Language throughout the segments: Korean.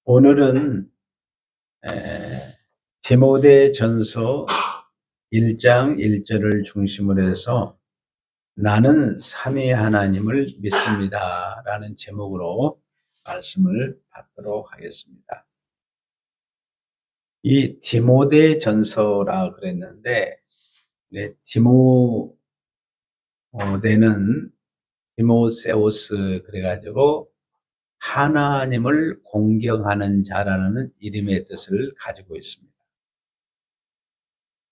오늘은 디모데전서 1장 1절을 중심으로 해서 나는 삼위 하나님을 믿습니다 라는 제목으로 말씀을 받도록 하겠습니다. 이 디모데전서라 그랬는데 디모데는 디모세우스 그래가지고 하나님을 공경하는 자라는 이름의 뜻을 가지고 있습니다.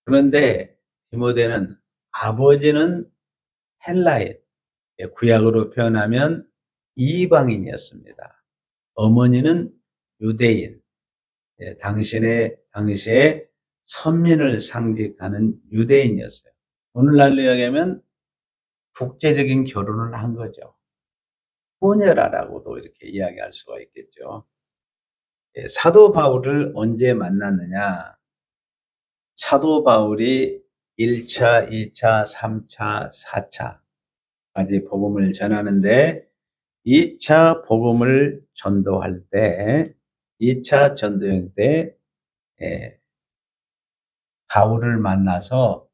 그런데 디모데는 아버지는 헬라인, 구약으로 표현하면 이방인이었습니다. 어머니는 유대인, 당시에 선민을 상징하는 유대인이었어요. 오늘날로 이야기하면 국제적인 결혼을 한 거죠. 혼혈아라고도 이렇게 이야기할 수가 있겠죠. 사도 바울을 언제 만났느냐? 사도 바울이 1차, 2차, 3차, 4차까지 복음을 전하는데 2차 복음을 전도할 때 2차 전도행 때 바울을 만나서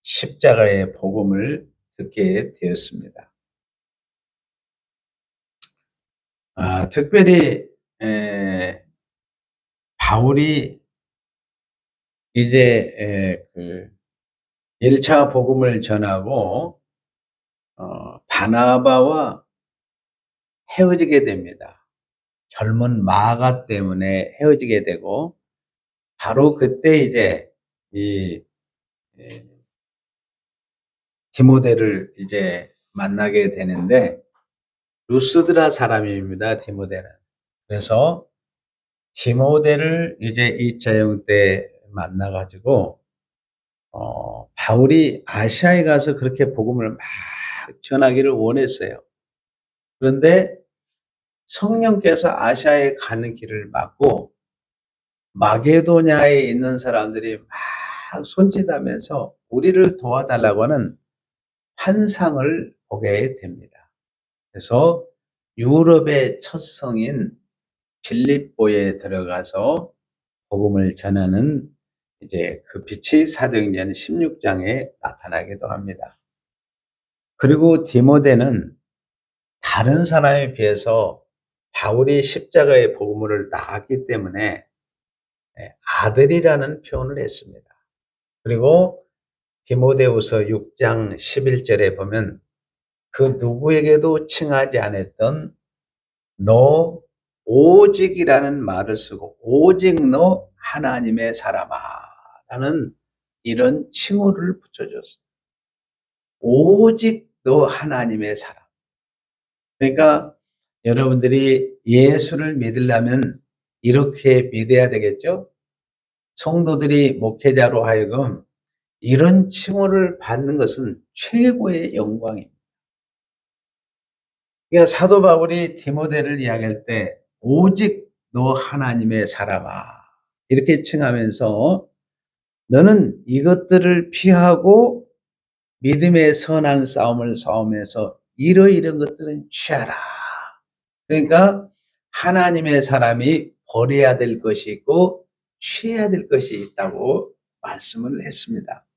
십자가의 복음을 듣게 되었습니다. 특별히 바울이 이제 1차 복음을 전하고 바나바와 헤어지게 됩니다. 젊은 마가 때문에 헤어지게 되고 바로 그때 이제 이 디모데를 이제 만나게 되는데 루스드라 사람입니다. 디모데는. 그래서 디모데를 이제 2차 여행 때 만나가지고 바울이 아시아에 가서 그렇게 복음을 막 전하기를 원했어요. 그런데 성령께서 아시아에 가는 길을 막고 마게도냐에 있는 사람들이 막 손짓하면서 우리를 도와달라고 하는 환상을 보게 됩니다. 그래서 유럽의 첫 성인 빌립보에 들어가서 복음을 전하는 이제 그 빛이 사도행전 16장에 나타나기도 합니다. 그리고 디모데는 다른 사람에 비해서 바울이 십자가의 복음을 나았기 때문에 아들이라는 표현을 했습니다. 그리고 디모데후서 6장 11절에 보면 그 누구에게도 칭하지 않았던 너 오직이라는 말을 쓰고 오직 너 하나님의 사람아 라는 이런 칭호를 붙여줬어요. 오직 너 하나님의 사람. 그러니까 여러분들이 예수를 믿으려면 이렇게 믿어야 되겠죠? 성도들이 목회자로 하여금 이런 칭호를 받는 것은 최고의 영광입니다. 그러니까 사도 바울이 디모데를 이야기할 때 오직 너 하나님의 사람아 이렇게 칭하면서 너는 이것들을 피하고 믿음의 선한 싸움을 싸우면서 이런 것들은 취하라. 그러니까 하나님의 사람이 버려야 될 것이 있고 취해야 될 것이 있다고 말씀을 했습니다.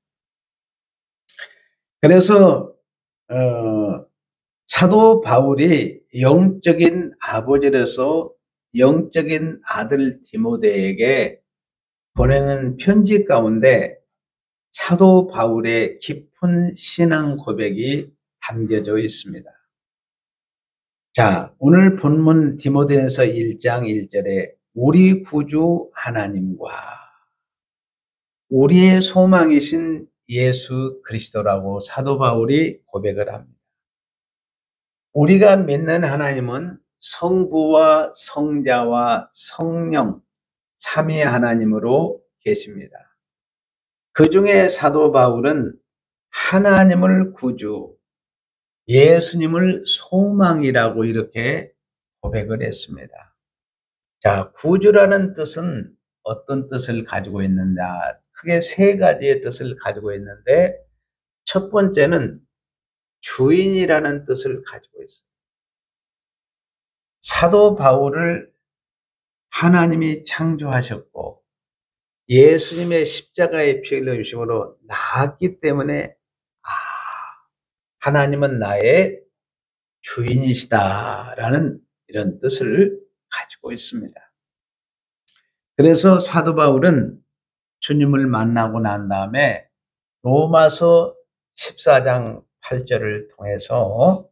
그래서 사도 바울이 영적인 아버지로서 영적인 아들 디모데에게 보내는 편지 가운데 사도 바울의 깊은 신앙 고백이 담겨져 있습니다. 자, 오늘 본문 디모데전서 1장 1절에 우리 구주 하나님과 우리의 소망이신 예수 그리스도라고 사도 바울이 고백을 합니다. 우리가 믿는 하나님은 성부와 성자와 성령 삼위 하나님으로 계십니다. 그 중에 사도 바울은 하나님을 구주, 예수님을 소망이라고 이렇게 고백을 했습니다. 자, 구주라는 뜻은 어떤 뜻을 가지고 있느냐? 크게 세 가지의 뜻을 가지고 있는데 첫 번째는 주인이라는 뜻을 가지고 있습니다. 사도 바울을 하나님이 창조하셨고 예수님의 십자가의 피 흘리심으로 나았기 때문에 하나님은 나의 주인이시다라는 이런 뜻을 가지고 있습니다. 그래서 사도 바울은 주님을 만나고 난 다음에 로마서 14장 8절을 통해서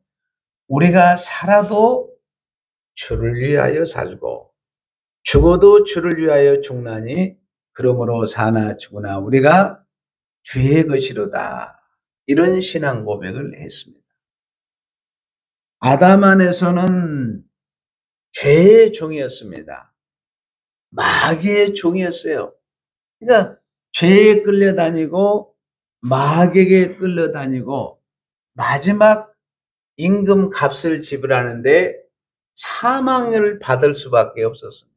우리가 살아도 주를 위하여 살고 죽어도 주를 위하여 죽나니 그러므로 사나 죽으나 우리가 주의 것이로다. 이런 신앙 고백을 했습니다. 아담 안에서는 죄의 종이었습니다. 마귀의 종이었어요. 그러니까 죄에 끌려다니고 마귀에게 끌려다니고 마지막 임금 값을 지불하는데 사망을 받을 수밖에 없었습니다.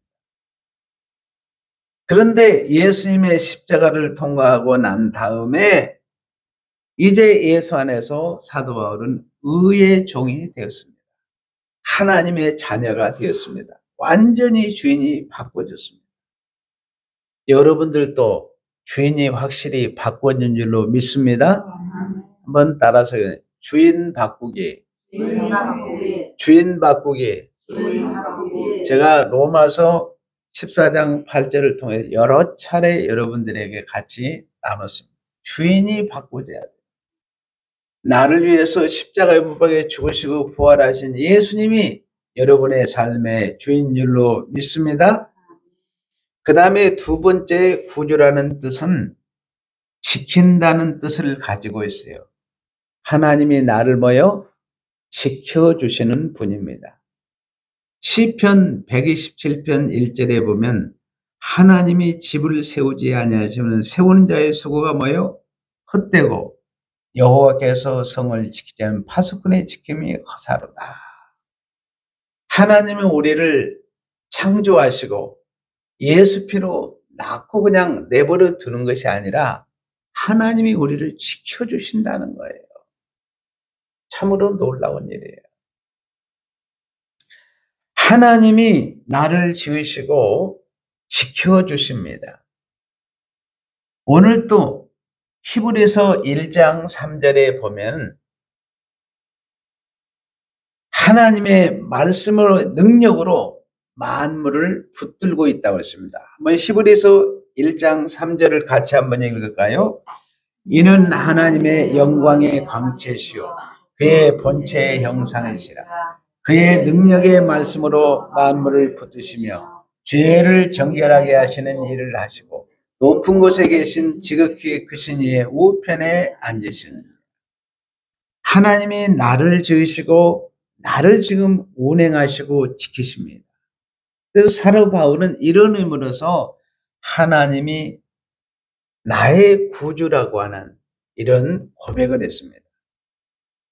그런데 예수님의 십자가를 통과하고 난 다음에 이제 예수 안에서 사도 바울은 의의 종이 되었습니다. 하나님의 자녀가 되었습니다. 완전히 주인이 바꿔졌습니다. 여러분들도 주인이 확실히 바꿔진 줄로 믿습니다. 한번 따라서 주인 바꾸기. 주인 바꾸기. 제가 로마서 14장 8절을 통해 여러 차례 여러분들에게 같이 나눴습니다. 주인이 바꾸어져야 돼요. 나를 위해서 십자가에 못 박혀 죽으시고 부활하신 예수님이 여러분의 삶의 주인줄로 믿습니다. 그 다음에 두 번째 구주라는 뜻은 지킨다는 뜻을 가지고 있어요. 하나님이 나를 뭐요? 지켜주시는 분입니다. 시편 127편 1절에 보면 하나님이 집을 세우지 아니하시면 세우는 자의 수고가 뭐요? 헛되고 여호와께서 성을 지키지 않으면 파수꾼의 지킴이 허사로다. 하나님은 우리를 창조하시고 예수 피로 낳고 그냥 내버려 두는 것이 아니라 하나님이 우리를 지켜주신다는 거예요. 참으로 놀라운 일이에요. 하나님이 나를 지으시고 지켜주십니다. 오늘 또 히브리서 1장 3절에 보면 하나님의 말씀으로 능력으로 만물을 붙들고 있다고 했습니다. 한번 히브리서 1장 3절을 같이 한번 읽을까요? 이는 하나님의 영광의 광채시요 그의 본체의 형상이시라. 그의 능력의 말씀으로 만물을 붙드시며 죄를 정결하게 하시는 일을 하시고 높은 곳에 계신 지극히 크신 이의 우편에 앉으신 하나님이 나를 지으시고 나를 지금 운행하시고 지키십니다. 그래서 사도 바울은 이런 의미로서 하나님이 나의 구주라고 하는 이런 고백을 했습니다.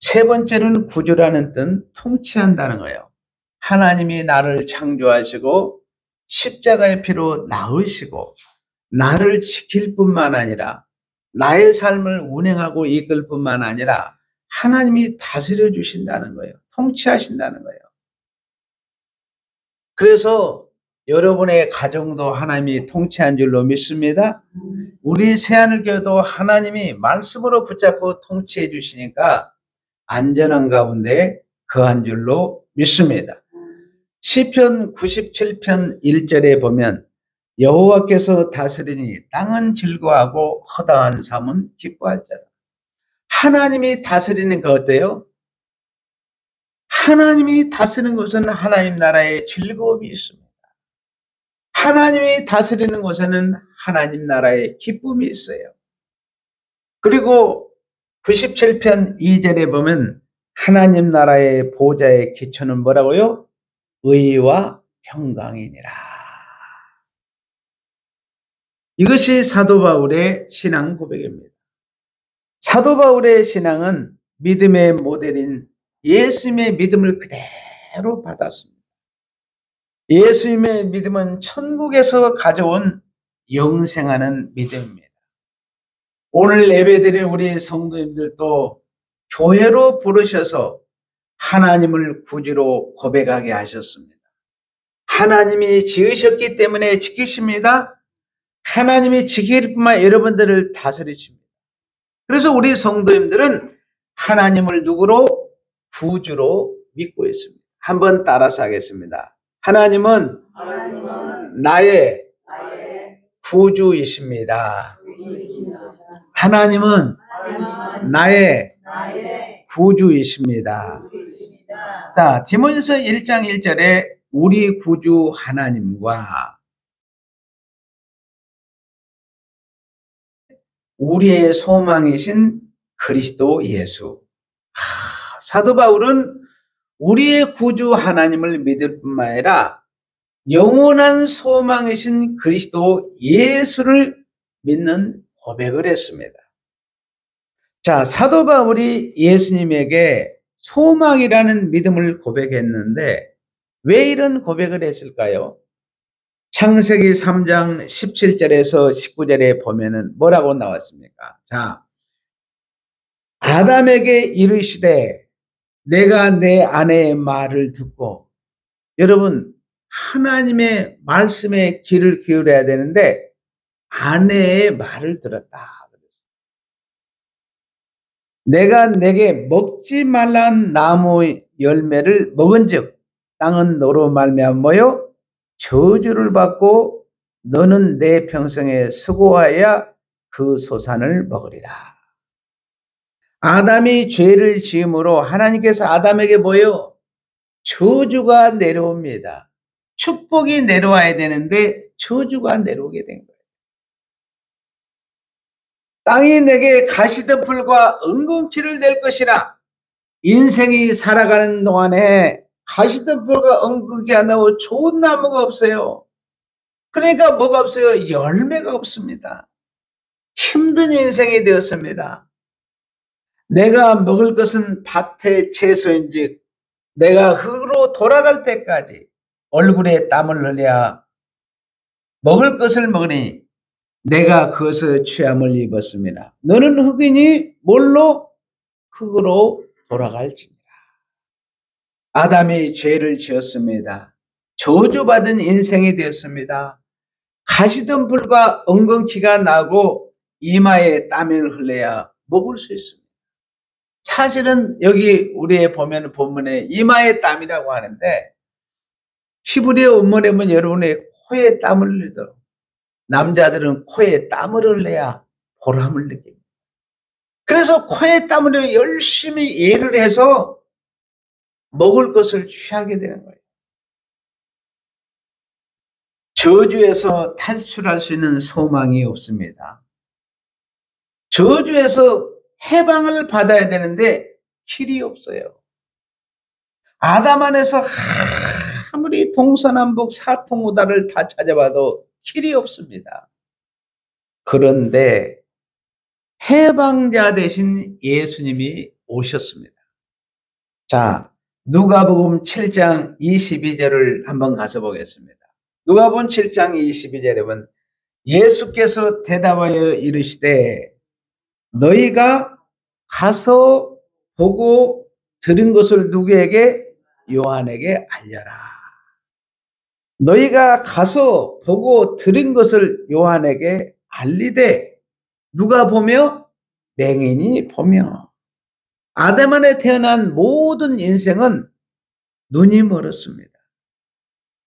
세 번째는 구주라는 뜻은 통치한다는 거예요. 하나님이 나를 창조하시고 십자가의 피로 낳으시고 나를 지킬 뿐만 아니라 나의 삶을 운행하고 이끌 뿐만 아니라 하나님이 다스려 주신다는 거예요. 통치하신다는 거예요. 그래서 여러분의 가정도 하나님이 통치한 줄로 믿습니다. 우리 새하늘교회도 하나님이 말씀으로 붙잡고 통치해 주시니까 안전한 가운데 거한 줄로 믿습니다. 시편 97편 1절에 보면 여호와께서 다스리니 땅은 즐거워하고 허다한 삶은 기뻐할지라. 하나님이 다스리는 거 어때요? 하나님이 다스리는 것은 하나님 나라의 즐거움이 있습니다. 하나님이 다스리는 곳에는 하나님 나라의 기쁨이 있어요. 그리고 97편 2절에 보면 하나님 나라의 보좌의 기초는 뭐라고요? 의와 평강이니라. 이것이 사도 바울의 신앙 고백입니다. 사도 바울의 신앙은 믿음의 모델인 예수님의 믿음을 그대로 받았습니다. 예수님의 믿음은 천국에서 가져온 영생하는 믿음입니다. 오늘 예배드린 우리 성도님들도 교회로 부르셔서 하나님을 구주로 고백하게 하셨습니다. 하나님이 지으셨기 때문에 지키십니다. 하나님이 지킬 뿐만 여러분들을 다스리십니다. 그래서 우리 성도님들은 하나님을 누구로? 구주로 믿고 있습니다. 한번 따라서 하겠습니다. 하나님은 나의 구주이십니다. 하나님은 나의 구주이십니다. 자, 디모데서 1장 1절에 우리 구주 하나님과 우리의 소망이신 그리스도 예수. 사도 바울은 우리의 구주 하나님을 믿을 뿐만 아니라 영원한 소망이신 그리스도 예수를 믿는 고백을 했습니다. 자, 사도 바울이 예수님에게 소망이라는 믿음을 고백했는데 왜 이런 고백을 했을까요? 창세기 3장 17절에서 19절에 보면은 뭐라고 나왔습니까? 자, 아담에게 이르시되 내가 내 아내의 말을 듣고, 여러분 하나님의 말씀에 귀를 기울여야 되는데 아내의 말을 들었다. 내가 내게 먹지 말란 나무 열매를 먹은즉 땅은 너로 말미암아 뭐요? 저주를 받고 너는 내 평생에 수고하여 그 소산을 먹으리라. 아담이 죄를 지음으로 하나님께서 아담에게 뭐요? 저주가 내려옵니다. 축복이 내려와야 되는데 저주가 내려오게 된 거예요. 땅이 내게 가시덤불과 엉겅퀴를 낼 것이라. 인생이 살아가는 동안에 가시덤불과 엉겅퀴가 나오고 좋은 나무가 없어요. 그러니까 뭐가 없어요? 열매가 없습니다. 힘든 인생이 되었습니다. 내가 먹을 것은 밭의 채소인즉 내가 흙으로 돌아갈 때까지 얼굴에 땀을 흘려야 먹을 것을 먹으니 내가 그것을 취함을 입었습니다. 너는 흙이니 뭘로? 흙으로 돌아갈지니라. 아담이 죄를 지었습니다. 저주받은 인생이 되었습니다. 가시덤불과 엉겅퀴가 나고 이마에 땀을 흘려야 먹을 수 있습니다. 사실은 여기 우리의 보면 본문에 이마에 땀이라고 하는데 히브리어 원문에 보면 여러분의 코에 땀을 흘리도록, 남자들은 코에 땀을 흘려야 보람을 느낍니다. 그래서 코에 땀을 흘려 열심히 일을 해서 먹을 것을 취하게 되는 거예요. 저주에서 탈출할 수 있는 소망이 없습니다. 저주에서 해방을 받아야 되는데 길이 없어요. 아담 안에서 아무리 동서남북 사통오다를 다 찾아봐도 길이 없습니다. 그런데 해방자 되신 예수님이 오셨습니다. 자, 누가복음 7장 22절을 한번 가서 보겠습니다. 누가복음 7장 22절에 보면 예수께서 대답하여 이르시되 너희가 가서 보고 들은 것을 누구에게? 요한에게 알려라. 너희가 가서 보고 들은 것을 요한에게 알리되 누가 보며? 맹인이 보며. 아담 안에 태어난 모든 인생은 눈이 멀었습니다.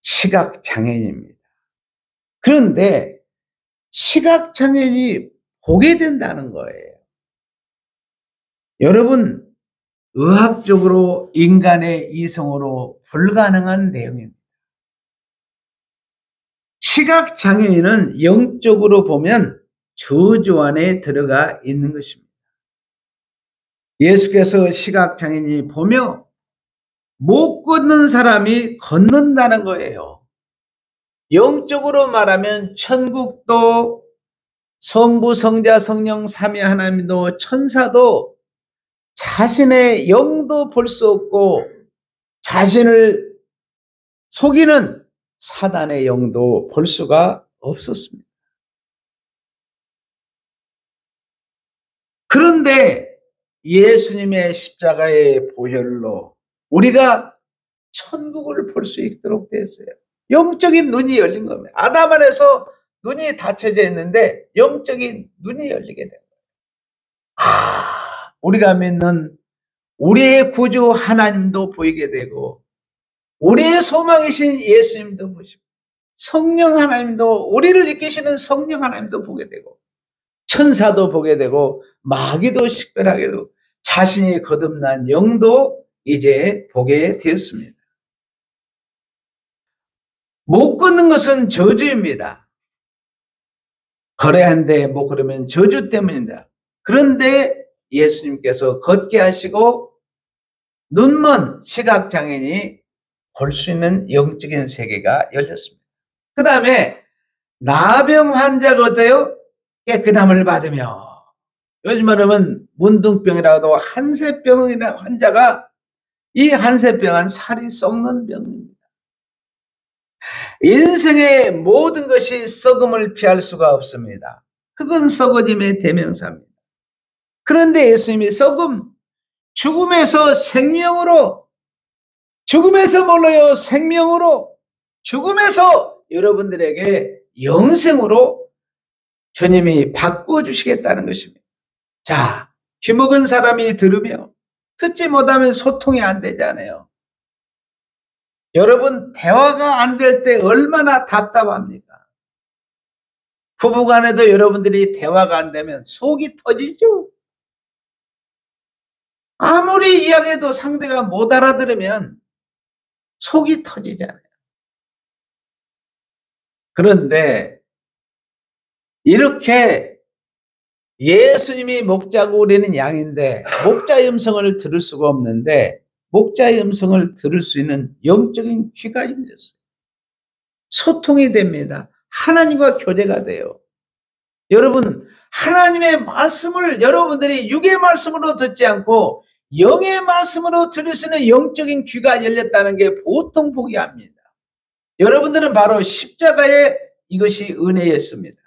시각장애인입니다. 그런데 시각장애인이 보게 된다는 거예요. 여러분, 의학적으로 인간의 이성으로 불가능한 내용입니다. 시각장애인은 영적으로 보면 저주 안에 들어가 있는 것입니다. 예수께서 시각장애인이 보며 못 걷는 사람이 걷는다는 거예요. 영적으로 말하면 천국도 성부, 성자, 성령, 삼위 하나님도 천사도 자신의 영도 볼 수 없고 자신을 속이는 사단의 영도 볼 수가 없었습니다. 그런데 예수님의 십자가의 보혈로 우리가 천국을 볼 수 있도록 됐어요. 영적인 눈이 열린 겁니다. 아담 안에서 눈이 닫혀져 있는데 영적인 눈이 열리게 된 거예요. 우리가 믿는 우리의 구주 하나님도 보이게 되고 우리의 소망이신 예수님도 보시고 성령 하나님도, 우리를 이끄시는 성령 하나님도 보게 되고 천사도 보게 되고 마귀도 식별하게 되고 자신이 거듭난 영도 이제 보게 되었습니다. 못 걷는 것은 저주입니다. 거래한데 못 걸으면 저주 때문입니다. 그런데 예수님께서 걷게 하시고 눈먼 시각장애인이 볼 수 있는 영적인 세계가 열렸습니다. 그 다음에 나병 환자가 어때요? 깨끗함을 받으며, 요즘 말하면 문둥병이라도 한세병이나 환자가, 이 한세병은 살이 썩는 병입니다. 인생의 모든 것이 썩음을 피할 수가 없습니다. 흙은 썩어짐의 대명사입니다. 그런데 예수님이 썩음, 죽음에서 생명으로, 죽음에서 뭘로요? 생명으로, 죽음에서 여러분들에게 영생으로 주님이 바꿔주시겠다는 것입니다. 자, 귀먹은 사람이 들으며 듣지 못하면 소통이 안 되잖아요. 여러분, 대화가 안 될 때 얼마나 답답합니까? 부부간에도 여러분들이 대화가 안 되면 속이 터지죠. 아무리 이야기해도 상대가 못 알아들으면 속이 터지잖아요. 그런데 이렇게 예수님이 목자고 우리는 양인데 목자의 음성을 들을 수가 없는데 목자의 음성을 들을 수 있는 영적인 귀가 열렸어요. 소통이 됩니다. 하나님과 교제가 돼요. 여러분, 하나님의 말씀을 여러분들이 육의 말씀으로 듣지 않고 영의 말씀으로 들을 수 있는 영적인 귀가 열렸다는 게 보통 복이 아닙니다. 여러분들은 바로 십자가의 이것이 은혜였습니다.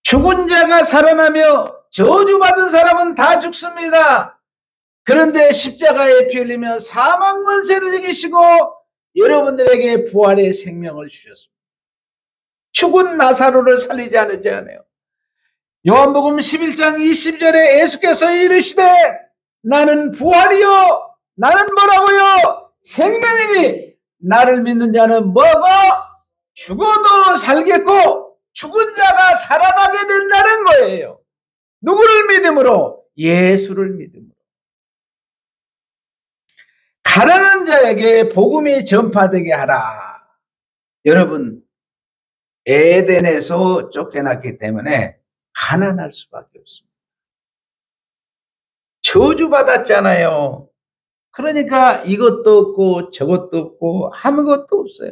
죽은 자가 살아나며 저주받은 사람은 다 죽습니다. 그런데 십자가에 피 흘리며 사망 권세를 이기시고 여러분들에게 부활의 생명을 주셨습니다. 죽은 나사로를 살리지 않았잖아요. 요한복음 11장 20절에 예수께서 이르시되 나는 부활이요, 나는 뭐라고요? 생명이니 나를 믿는 자는 뭐고 죽어도 살겠고 죽은 자가 살아나게 된다는 거예요. 누구를 믿음으로? 예수를 믿음으로. 가난한 자에게 복음이 전파되게 하라. 여러분, 에덴에서 쫓겨났기 때문에 가난할 수밖에 없습니다. 저주받았잖아요. 그러니까 이것도 없고 저것도 없고 아무것도 없어요.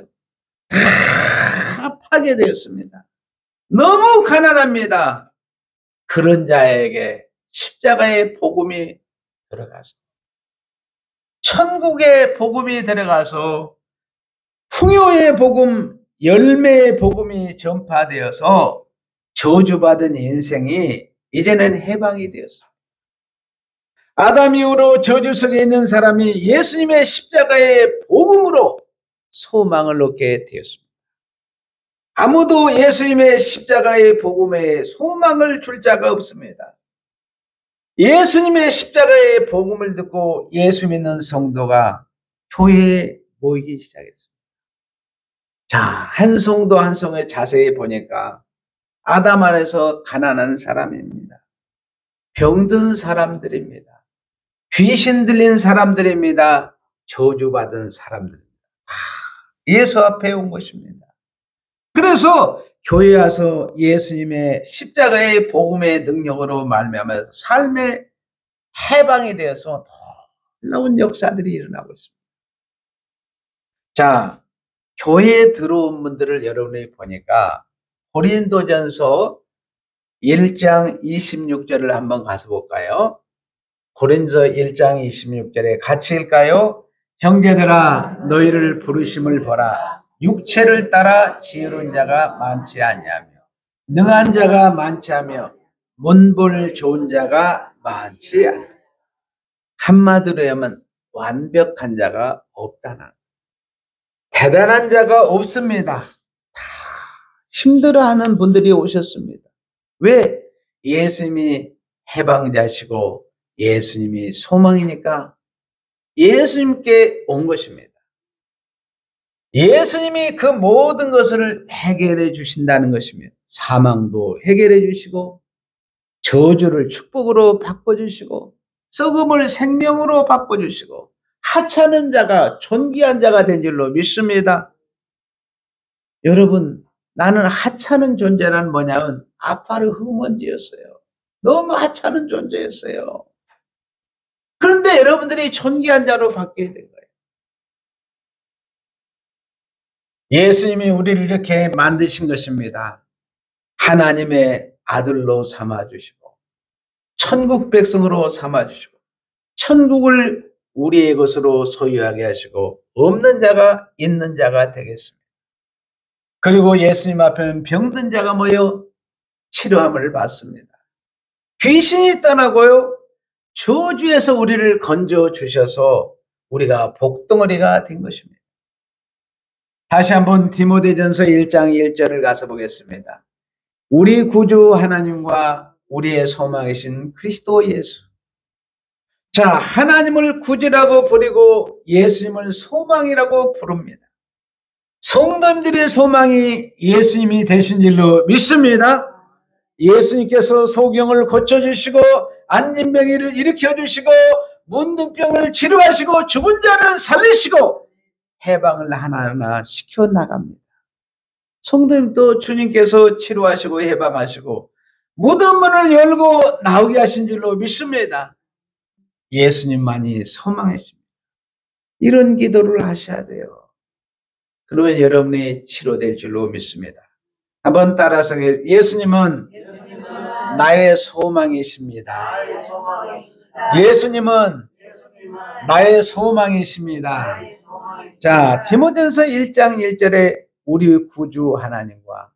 다 파괴되었습니다. 너무 가난합니다. 그런 자에게 십자가의 복음이 들어가서 천국의 복음이 들어가서 풍요의 복음, 열매의 복음이 전파되어서 저주받은 인생이 이제는 해방이 되었습니다. 아담 이후로 저주 속에 있는 사람이 예수님의 십자가의 복음으로 소망을 얻게 되었습니다. 아무도 예수님의 십자가의 복음에 소망을 줄 자가 없습니다. 예수님의 십자가의 복음을 듣고 예수 믿는 성도가 교회에 모이기 시작했습니다. 자, 한 성도 한 성을 자세히 보니까 아담 안에서 가난한 사람입니다. 병든 사람들입니다. 귀신 들린 사람들입니다. 저주받은 사람들입니다. 예수 앞에 온 것입니다. 그래서 교회에 와서 예수님의 십자가의 복음의 능력으로 말미암아 삶의 해방이 되어서 놀라운 역사들이 일어나고 있습니다. 자, 교회에 들어온 분들을 여러분이 보니까 고린도전서 1장 26절을 한번 가서 볼까요? 고린도서 1장 26절에 같이 읽까요? 형제들아 너희를 부르심을 보라. 육체를 따라 지혜로운 자가 많지 아니하며 능한 자가 많지 하며 문볼 좋은 자가 많지 않다. 한마디로 하면 완벽한 자가 없다는. 대단한 자가 없습니다. 다 힘들어하는 분들이 오셨습니다. 왜? 예수님이 해방자시고 예수님이 소망이니까 예수님께 온 것입니다. 예수님이 그 모든 것을 해결해 주신다는 것이며 사망도 해결해 주시고 저주를 축복으로 바꿔주시고 썩음을 생명으로 바꿔주시고 하찮은 자가 존귀한 자가 된 줄로 믿습니다. 여러분, 나는 하찮은 존재란 뭐냐면 아파르 흙먼지였어요. 너무 하찮은 존재였어요. 그런데 여러분들이 존귀한 자로 바뀌어야 된 거예요. 예수님이 우리를 이렇게 만드신 것입니다. 하나님의 아들로 삼아주시고 천국 백성으로 삼아주시고 천국을 우리의 것으로 소유하게 하시고 없는 자가 있는 자가 되겠습니다. 그리고 예수님 앞에는 병든 자가 모여 치료함을 받습니다. 귀신이 떠나고요. 저주에서 우리를 건져주셔서 우리가 복덩어리가 된 것입니다. 다시 한번 디모데전서 1장 1절을 가서 보겠습니다. 우리 구주 하나님과 우리의 소망이신 그리스도 예수. 자, 하나님을 구주라고 부르고 예수님을 소망이라고 부릅니다. 성도님들의 소망이 예수님이 되신 줄로 믿습니다. 예수님께서 소경을 고쳐주시고 안진병이를 일으켜주시고 문둥병을 치료하시고 죽은 자를 살리시고 해방을 하나하나 시켜나갑니다. 성도님도 주님께서 치료하시고 해방하시고 무덤 문을 열고 나오게 하신 줄로 믿습니다. 예수님만이 소망이십니다. 이런 기도를 하셔야 돼요. 그러면 여러분이 치료될 줄로 믿습니다. 한번 따라서 예수님은 나의 소망이십니다. 예수님은 나의 소망이십니다. 자, 디모데전서 1장 1절에 우리 구주 하나님과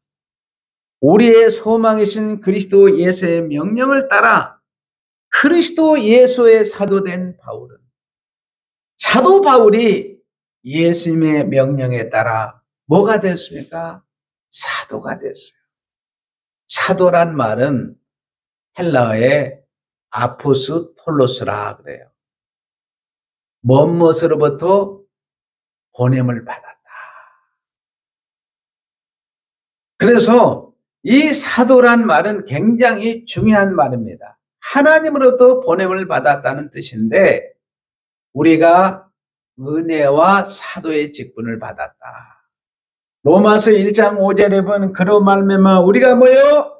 우리의 소망이신 그리스도 예수의 명령을 따라 그리스도 예수의 사도된 바울은 사도 바울이 예수님의 명령에 따라 뭐가 됐습니까? 사도가 됐어요. 사도란 말은 헬라어의 아포스톨로스라 그래요. 무엇으로부터 보냄을 받았다. 그래서 이 사도란 말은 굉장히 중요한 말입니다. 하나님으로부터 보냄을 받았다는 뜻인데 우리가 은혜와 사도의 직분을 받았다. 로마서 1장 5절에 보면 그로 말미암아 우리가 뭐요?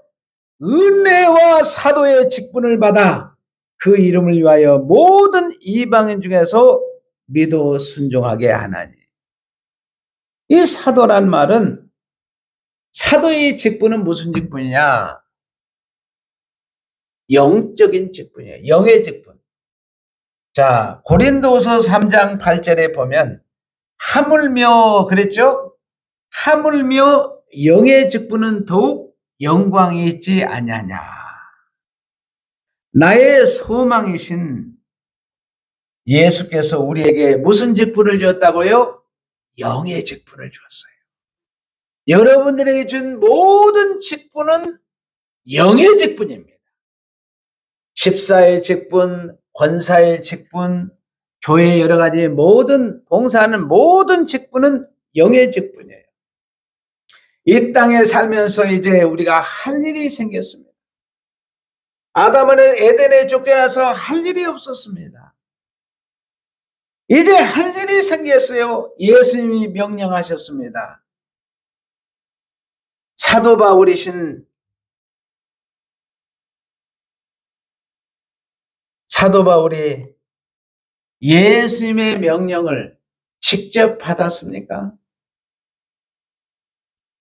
은혜와 사도의 직분을 받아 그 이름을 위하여 모든 이방인 중에서 믿어 순종하게 하나니. 이 사도란 말은 사도의 직분은 무슨 직분이냐? 영적인 직분이에요. 영의 직분. 자, 고린도서 3장 8절에 보면 하물며 그랬죠? 하물며 영의 직분은 더욱 영광이 있지 아니하냐. 나의 소망이신 예수께서 우리에게 무슨 직분을 줬다고요? 영의 직분을 줬어요. 여러분들에게 준 모든 직분은 영의 직분입니다. 집사의 직분, 권사의 직분, 교회 여러 가지 모든 봉사하는 모든 직분은 영의 직분이에요. 이 땅에 살면서 이제 우리가 할 일이 생겼습니다. 아담은 에덴에 쫓겨나서 할 일이 없었습니다. 이제 할 일이 생겼어요. 예수님이 명령하셨습니다. 사도 바울이신 사도 바울이 예수님의 명령을 직접 받았습니까?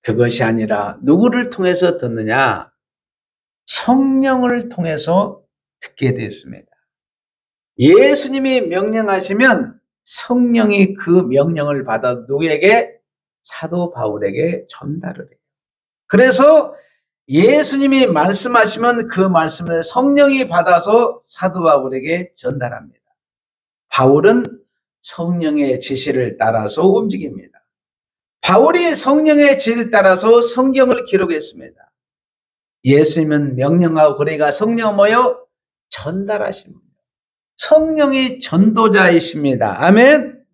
그것이 아니라 누구를 통해서 듣느냐? 성령을 통해서 듣게 되었습니다. 예수님이 명령하시면 성령이 그 명령을 받아 누구에게? 사도 바울에게 전달을 해요. 그래서 예수님이 말씀하시면 그 말씀을 성령이 받아서 사도 바울에게 전달합니다. 바울은 성령의 지시를 따라서 움직입니다. 바울이 성령의 지혜를 따라서 성경을 기록했습니다. 예수님은 명령하고 그러니까 성령 뭐요? 전달하신 분. 성령이 전도자이십니다. 아멘.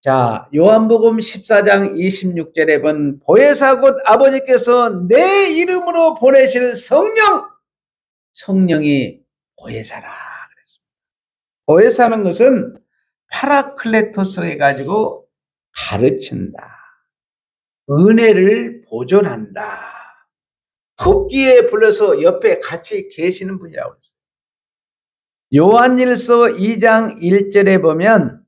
자, 요한복음 14장 26절에 본 보혜사 곧 아버지께서 내 이름으로 보내실 성령이 보혜사라 그랬습니다. 보혜사는 것은 파라클레토스 해가지고 가르친다. 은혜를 보존한다. 돕기에 불러서 옆에 같이 계시는 분이라고 했어요. 요한일서 2장 1절에 보면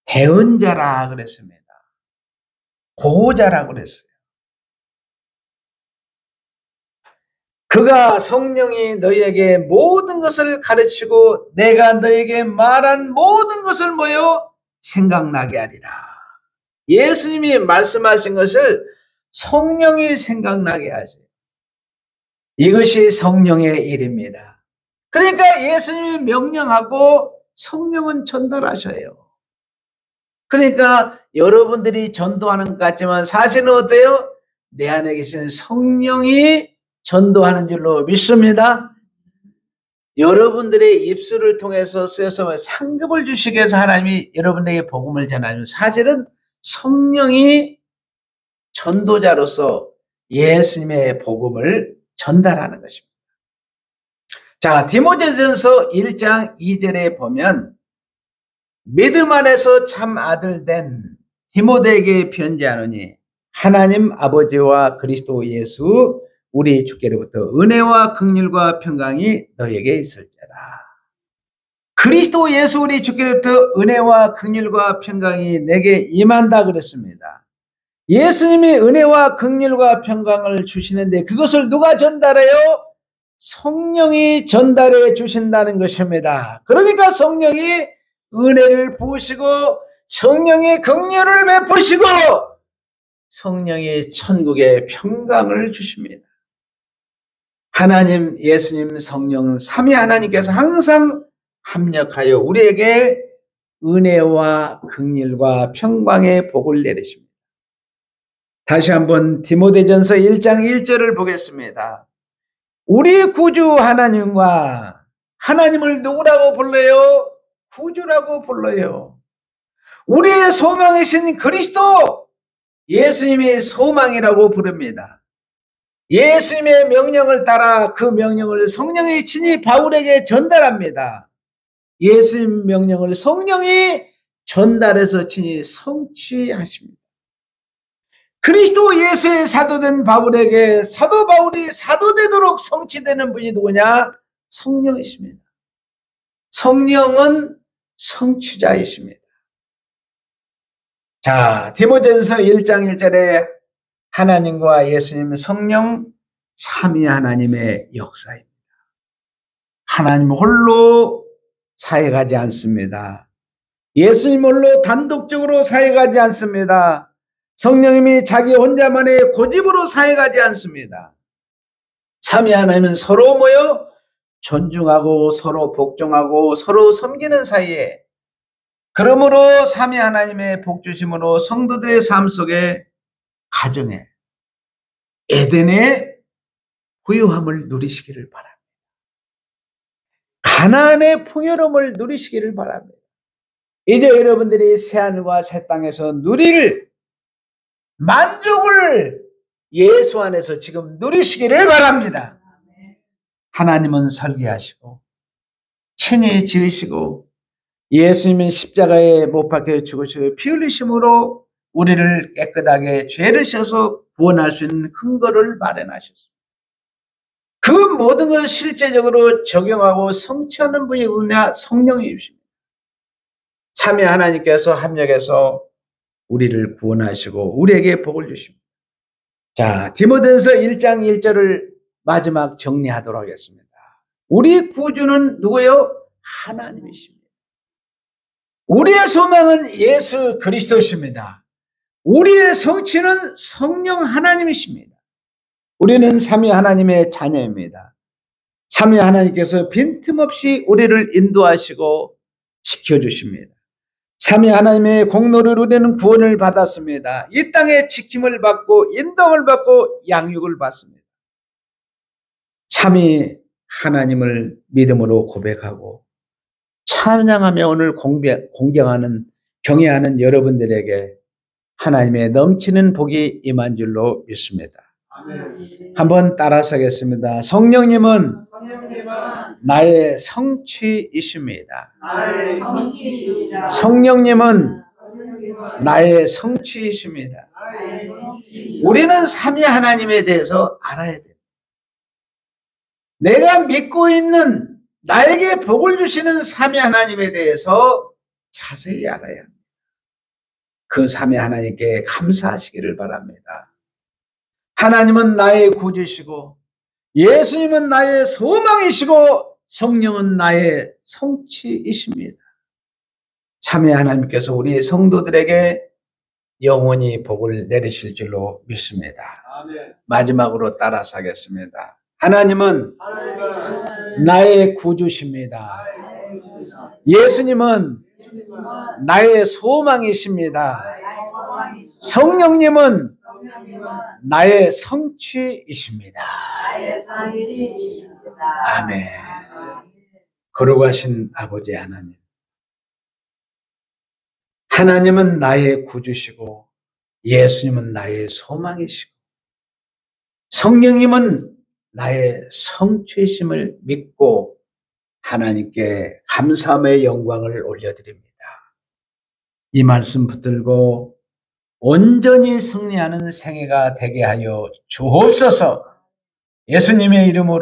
대언자라 그랬습니다. 보호자라고 그랬어요. 그가 성령이 너희에게 모든 것을 가르치고 내가 너희에게 말한 모든 것을 뭐요? 생각나게 하리라. 예수님이 말씀하신 것을 성령이 생각나게 하세요. 이것이 성령의 일입니다. 그러니까 예수님이 명령하고 성령은 전달하셔요. 그러니까 여러분들이 전도하는 것 같지만 사실은 어때요? 내 안에 계신 성령이 전도하는 줄로 믿습니다. 여러분들의 입술을 통해서 쓰여서 상급을 주시기 위해서 하나님이 여러분에게 복음을 전하는 사실은 성령이 전도자로서 예수님의 복음을 전달하는 것입니다. 자, 디모데전서 1장 2절에 보면 믿음 안에서 참 아들 된 디모데에게 편지하노니 하나님 아버지와 그리스도 예수 우리 주께로부터 은혜와 긍휼과 평강이 너에게 있을지어다. 그리스도 예수 우리 주께로부터 은혜와 긍휼과 평강이 내게 임한다 그랬습니다. 예수님이 은혜와 긍휼과 평강을 주시는데 그것을 누가 전달해요? 성령이 전달해 주신다는 것입니다. 그러니까 성령이 은혜를 부으시고 성령이 긍휼을 베푸시고 성령이 천국의 평강을 주십니다. 하나님, 예수님, 성령 삼위 하나님께서 항상 합력하여 우리에게 은혜와 긍휼과 평강의 복을 내리십니다. 다시 한번 디모데전서 1장 1절을 보겠습니다. 우리 구주 하나님과 하나님을 누구라고 불러요? 구주라고 불러요. 우리의 소망이신 그리스도 예수님이 소망이라고 부릅니다. 예수님의 명령을 따라 그 명령을 성령이 친히 바울에게 전달합니다. 예수님 명령을 성령이 전달해서 친히 성취하십니다. 그리스도 예수의 사도된 바울에게 사도 바울이 사도되도록 성취되는 분이 누구냐? 성령이십니다. 성령은 성취자이십니다. 자, 디모데전서 1장 1절에 하나님과 예수님 성령 삼위 하나님의 역사입니다. 하나님 홀로 사역하지 않습니다. 예수님 홀로 단독적으로 사역하지 않습니다. 성령님이 자기 혼자만의 고집으로 사역하지 않습니다. 삼위 하나님은 서로 모여 존중하고 서로 복종하고 서로 섬기는 사이에 그러므로 삼위 하나님의 복주심으로 성도들의 삶 속에 가정에 에덴의 부유함을 누리시기를 바랍니다. 가나안의 풍요로움을 누리시기를 바랍니다. 이제 여러분들이 새하늘과 새 땅에서 누릴 만족을 예수 안에서 지금 누리시기를 바랍니다. 하나님은 설계하시고 친히 지으시고 예수님은 십자가에 못 박혀 죽으시고 피 흘리심으로 우리를 깨끗하게 죄를 씻어서 구원할 수 있는 근거를 마련하셨습니다. 그 모든 것을 실제적으로 적용하고 성취하는 분이 누구냐? 성령이십니다. 삼위 하나님께서 합력해서 우리를 구원하시고 우리에게 복을 주십니다. 자, 디모데전서 1장 1절을 마지막 정리하도록 하겠습니다. 우리 구주는 누구요? 하나님이십니다. 우리의 소망은 예수 그리스도십니다. 우리의 성취는 성령 하나님이십니다. 우리는 삼위 하나님의 자녀입니다. 삼위 하나님께서 빈틈없이 우리를 인도하시고 지켜주십니다. 삼위 하나님의 공로를 우리는 구원을 받았습니다. 이 땅에 지킴을 받고 인도를 받고 양육을 받습니다. 삼위 하나님을 믿음으로 고백하고 찬양하며 오늘 공경하는 경외하는 여러분들에게 하나님의 넘치는 복이 임한 줄로 믿습니다. 아멘. 한번 따라서 하겠습니다. 성령님은 나의 성취이십니다. 성령님은 나의 성취이십니다. 우리는 삼위 하나님에 대해서 알아야 돼요. 내가 믿고 있는 나에게 복을 주시는 삼위 하나님에 대해서 자세히 알아야 합니다. 그 삼위 하나님께 감사하시기를 바랍니다. 하나님은 나의 구주시고 예수님은 나의 소망이시고 성령은 나의 성취이십니다. 삼위 하나님께서 우리 성도들에게 영원히 복을 내리실 줄로 믿습니다. 아멘. 마지막으로 따라서 하겠습니다. 하나님은 나의 구주십니다. 예수님은 나의 소망이십니다. 성령님은 나의 성취이십니다. 아멘. 거룩하신 아버지 하나님, 하나님은 나의 구주시고 예수님은 나의 소망이시고 성령님은 나의 성취심을 믿고 하나님께 감사함의 영광을 올려드립니다. 이 말씀 붙들고 온전히 승리하는 생애가 되게 하여 주옵소서. 예수님의 이름으로